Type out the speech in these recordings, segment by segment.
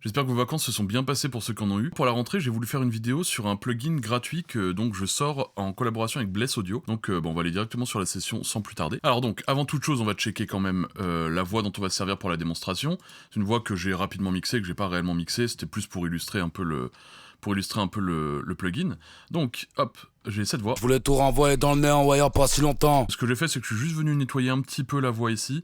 J'espère que vos vacances se sont bien passées pour ceux qui en ont eu. Pour la rentrée, j'ai voulu faire une vidéo sur un plugin gratuit que donc je sors en collaboration avec Bless Audio. Donc bon, on va aller directement sur la session sans plus tarder. Alors donc, avant toute chose, on va checker quand même la voix dont on va se servir pour la démonstration. C'est une voix que j'ai rapidement mixée, que j'ai pas réellement mixée, c'était plus pour illustrer un peu le plugin. Donc, hop, j'ai cette voix. Je voulais tout renvoyer dans le nez en voyant pas si longtemps. Ce que j'ai fait, c'est que je suis juste venu nettoyer un petit peu la voix ici.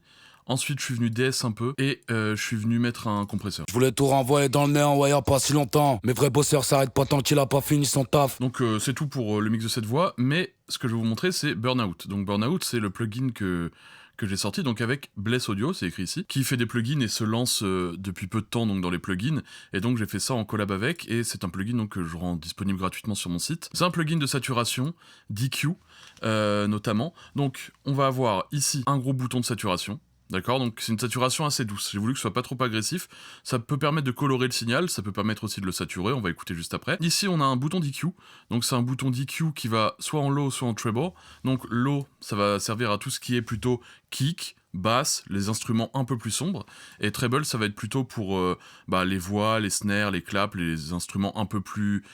Ensuite, je suis venu DS un peu et je suis venu mettre un compresseur. Je voulais tout renvoyer dans le nez en voyant pas si longtemps. Mes vrais bosseurs s'arrêtent pas tant qu'il a pas fini son taf. Donc c'est tout pour le mix de cette voix, mais ce que je vais vous montrer, c'est Burnout. Donc Burnout, c'est le plugin que j'ai sorti donc avec Bless Audio, c'est écrit ici, qui fait des plugins et se lance depuis peu de temps donc dans les plugins, et donc j'ai fait ça en collab avec, et c'est un plugin donc, que je rends disponible gratuitement sur mon site. C'est un plugin de saturation, d'EQ notamment, donc on va avoir ici un gros bouton de saturation. D'accord, donc c'est une saturation assez douce. J'ai voulu que ce soit pas trop agressif. Ça peut permettre de colorer le signal, ça peut permettre aussi de le saturer, on va écouter juste après. Ici, on a un bouton d'EQ. Donc c'est un bouton d'EQ qui va soit en low, soit en treble. Donc low, ça va servir à tout ce qui est plutôt kick, basse, les instruments un peu plus sombres, et treble ça va être plutôt pour les voix, les snares, les claps, les instruments un peu plus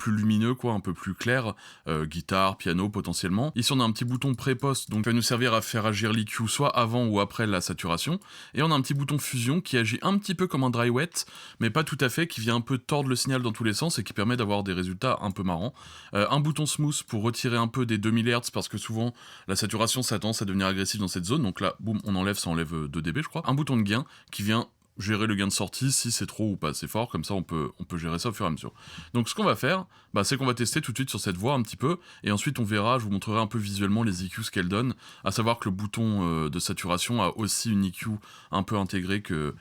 lumineux quoi, un peu plus clairs, guitare, piano potentiellement. Ici on a un petit bouton pré-post donc qui va nous servir à faire agir l'EQ soit avant ou après la saturation, et on a un petit bouton fusion qui agit un petit peu comme un dry wet, mais pas tout à fait, qui vient un peu tordre le signal dans tous les sens et qui permet d'avoir des résultats un peu marrants. Un bouton smooth pour retirer un peu des 2000 Hz parce que souvent la saturation ça a tendance à devenir agressive dans cette zone, donc là boum on enlève, ça enlève 2 dB je crois. Un bouton de gain qui vient gérer le gain de sortie si c'est trop ou pas assez fort, comme ça on peut gérer ça au fur et à mesure. Donc ce qu'on va faire, c'est qu'on va tester tout de suite sur cette voix un petit peu, et ensuite on verra, je vous montrerai un peu visuellement les EQ ce qu'elles donnent, à savoir que le bouton de saturation a aussi une EQ un peu intégrée que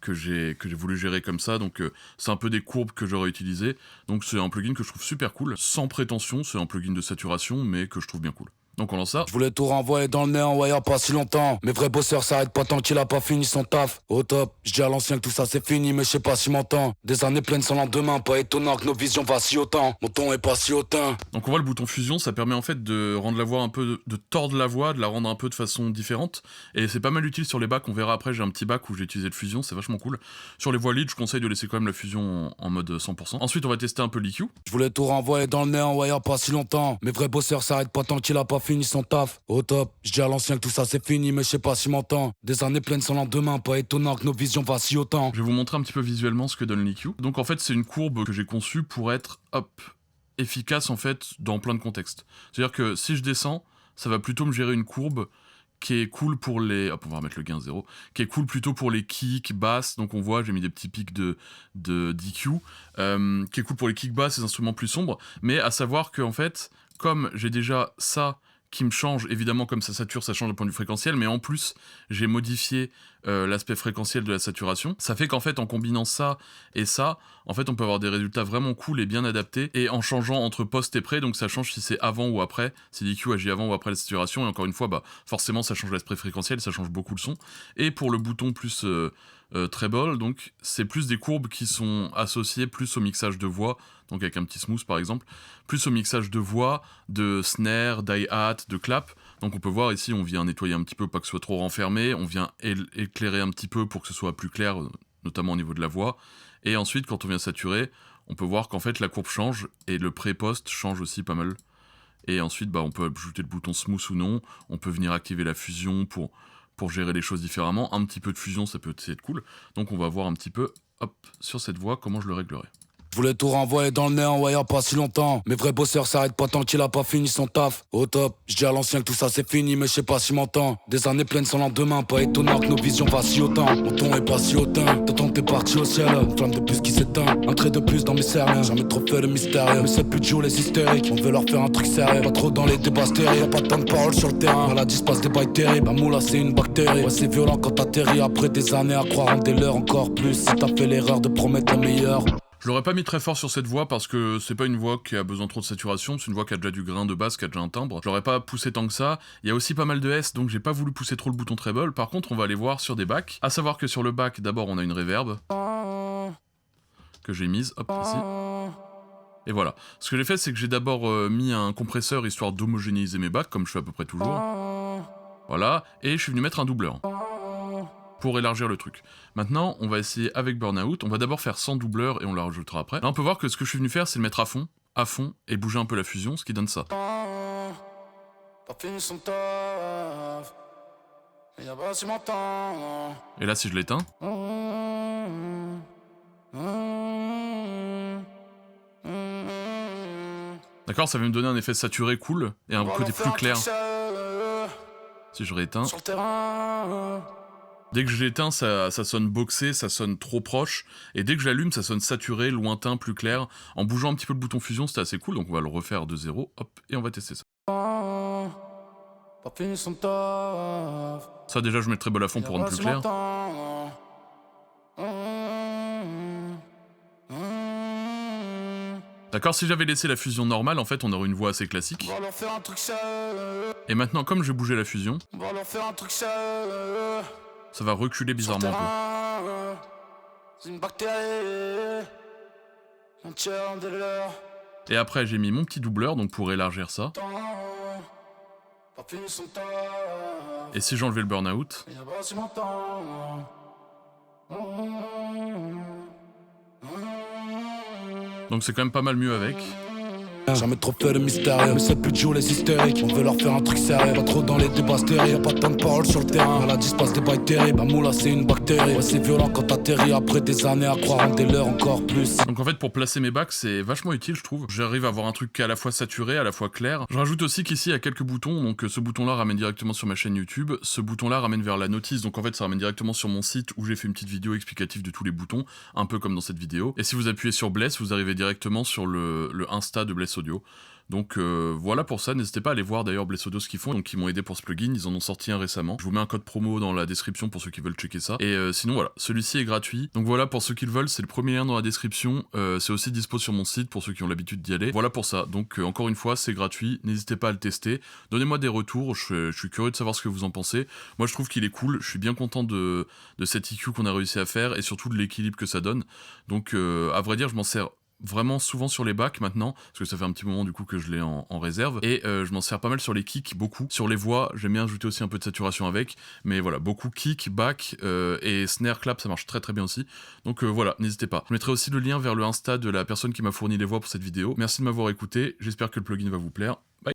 j'ai voulu gérer comme ça, donc c'est un peu des courbes que j'aurais utilisées, donc c'est un plugin que je trouve super cool, sans prétention, c'est un plugin de saturation, mais que je trouve bien cool. Donc on lance ça. Je voulais tout renvoyer dans le nez en voyant pas si longtemps. Mes vrais bosseurs s'arrêtent pas tant qu'il a pas fini son taf. Au top, je dis à l'ancien que tout ça c'est fini, mais je sais pas si m'entend. Des années pleines sans lendemain, pas étonnant que nos visions vacillent autant. Mon ton est pas si hautain. Donc on voit le bouton fusion, ça permet en fait de rendre la voix un peu, de tordre la voix, de la rendre un peu de façon différente, et c'est pas mal utile sur les bacs, on verra après, j'ai un petit bac où j'ai utilisé le fusion, c'est vachement cool. Sur les voix lead, je conseille de laisser quand même la fusion en mode 100%. Ensuite on va tester un peu l'EQ. Je voulais tout renvoyer dans le nez en voyant pas si longtemps. Mes vrais bosseurs s'arrêtent pas tant qu'il a pas fini son taf. Au top, je dis à l'ancien que tout ça c'est fini, mais je sais pas si m'entend. Des années pleines sans lendemain, pas étonnant que nos visions vacillent autant. Je vais vous montrer un petit peu visuellement ce que donne l'EQ. Donc en fait c'est une courbe que j'ai conçue pour être, efficace en fait dans plein de contextes. C'est-à-dire que si je descends, ça va plutôt me gérer une courbe qui est cool pour les... Hop, on va remettre le gain 0. Qui est cool plutôt pour les kicks, basses. Donc on voit, j'ai mis des petits pics d'EQ. Qui est cool pour les kicks basses, les instruments plus sombres. Mais à savoir que en fait, comme j'ai déjà ça qui me change, évidemment comme ça sature, ça change le point de vue fréquentiel, mais en plus, j'ai modifié l'aspect fréquentiel de la saturation. Ça fait qu'en fait, en combinant ça et ça, en fait, on peut avoir des résultats vraiment cool et bien adaptés, et en changeant entre post et pré, donc ça change si c'est avant ou après, si l'EQ agit avant ou après la saturation, et encore une fois, forcément, ça change l'aspect fréquentiel, ça change beaucoup le son. Et pour le bouton plus treble, donc c'est plus des courbes qui sont associées plus au mixage de voix, donc avec un petit smooth par exemple, plus au mixage de voix, de snare, d'hi-hat, de clap. Donc on peut voir ici, on vient nettoyer un petit peu, pas que ce soit trop renfermé, on vient éclairer un petit peu pour que ce soit plus clair, notamment au niveau de la voix. Et ensuite, quand on vient saturer, on peut voir qu'en fait la courbe change, et le pré-post change aussi pas mal. Et ensuite, on peut ajouter le bouton smooth ou non, on peut venir activer la fusion pour gérer les choses différemment. Un petit peu de fusion, ça peut aussi être cool. Donc on va voir un petit peu, sur cette voix, comment je le réglerai. Je voulais tout renvoyer dans le nez en voyant pas si longtemps. Mes vrais bosseurs s'arrêtent pas tant qu'il a pas fini son taf. Au top, je dis à l'ancien que tout ça c'est fini, mais je sais pas si m'entend. Des années pleines sans lendemain, pas étonnant que nos visions vacillent autant. Mon ton est pas si hautain, t'entends que t'es parti au ciel. Une flamme de plus qui s'éteint, un trait de plus dans mes cernes. Jamais trop fait de mystérieux, mais c'est plus de jouer les hystériques. On veut leur faire un truc sérieux, pas trop dans les débats stériles. Y'a pas tant de paroles sur le terrain, maladie se passe des bails terribles. Un moula c'est une bactérie, ouais c'est violent quand t'atterris. Après des années à croire en des leurs encore plus. Si t'as fait l'erreur de promettre le meilleur. Je l'aurais pas mis très fort sur cette voix parce que c'est pas une voix qui a besoin trop de saturation, c'est une voix qui a déjà du grain de basse, qui a déjà un timbre. Je l'aurais pas poussé tant que ça. Il y a aussi pas mal de S, donc j'ai pas voulu pousser trop le bouton treble. Par contre, on va aller voir sur des bacs. À savoir que sur le bac, d'abord on a une reverb que j'ai mise, ici. Et voilà. Ce que j'ai fait, c'est que j'ai d'abord mis un compresseur histoire d'homogénéiser mes bacs, comme je fais à peu près toujours. Voilà. Et je suis venu mettre un doubleur. pour élargir le truc. Maintenant, on va essayer avec Burnout. On va d'abord faire sans doubleur et on la rajoutera après. Là, on peut voir que ce que je suis venu faire, c'est le mettre à fond, et bouger un peu la fusion, ce qui donne ça. Et là, si je l'éteins... D'accord, ça va me donner un effet saturé cool, et un côté plus clair. Si je rééteins... Dès que je l'éteins, ça sonne boxé, ça sonne trop proche, et dès que je l'allume, ça sonne saturé, lointain, plus clair. En bougeant un petit peu le bouton fusion, c'était assez cool, donc on va le refaire de zéro, hop, et on va tester ça. Ça déjà, je mettrai bol à fond pour rendre plus clair. D'accord, si j'avais laissé la fusion normale, en fait, on aurait une voix assez classique. Et maintenant, comme je vais bouger la fusion, ça va reculer bizarrement un peu. Et après, j'ai mis mon petit doubleur, donc pour élargir ça. Et si j'enlevais le burn-out, donc c'est quand même pas mal mieux avec. Jamais trop fait de mystérieux, mais c'est plus de jouer les hystériques. On veut leur faire un truc sérieux, pas trop dans les débats stériles. Y'a pas tant de paroles sur le terrain, maladie se passe des bails terribles. Un moula c'est une bactérie, ouais, c'est violent quand t'atterris après des années à croire en des leurs encore plus. Donc en fait pour placer mes bacs c'est vachement utile je trouve. J'arrive à avoir un truc qui est à la fois saturé, à la fois clair. Je rajoute aussi qu'ici il y a quelques boutons, donc ce bouton là ramène directement sur ma chaîne YouTube. Ce bouton là ramène vers la notice, donc en fait ça ramène directement sur mon site où j'ai fait une petite vidéo explicative de tous les boutons, un peu comme dans cette vidéo. Et si vous appuyez sur Bless, vous arrivez directement sur le Insta de Bless Audio. Donc voilà pour ça, n'hésitez pas à aller voir d'ailleurs Bless Audio ce qu'ils font, donc ils m'ont aidé pour ce plugin, ils en ont sorti un récemment. Je vous mets un code promo dans la description pour ceux qui veulent checker ça. Et sinon voilà, celui-ci est gratuit. Donc voilà pour ceux qui le veulent, c'est le premier lien dans la description, c'est aussi dispo sur mon site pour ceux qui ont l'habitude d'y aller. Voilà pour ça, donc encore une fois c'est gratuit, n'hésitez pas à le tester. Donnez-moi des retours, je suis curieux de savoir ce que vous en pensez. Moi je trouve qu'il est cool, je suis bien content de cet EQ qu'on a réussi à faire et surtout de l'équilibre que ça donne. Donc à vrai dire je m'en sers vraiment souvent sur les backs maintenant, parce que ça fait un petit moment du coup que je l'ai en réserve, et je m'en sers pas mal sur les kicks, beaucoup. Sur les voix, j'aime bien ajouter aussi un peu de saturation avec, mais voilà, beaucoup kick, back, et snare clap, ça marche très très bien aussi. Donc voilà, n'hésitez pas. Je mettrai aussi le lien vers le Insta de la personne qui m'a fourni les voix pour cette vidéo. Merci de m'avoir écouté, j'espère que le plugin va vous plaire. Bye.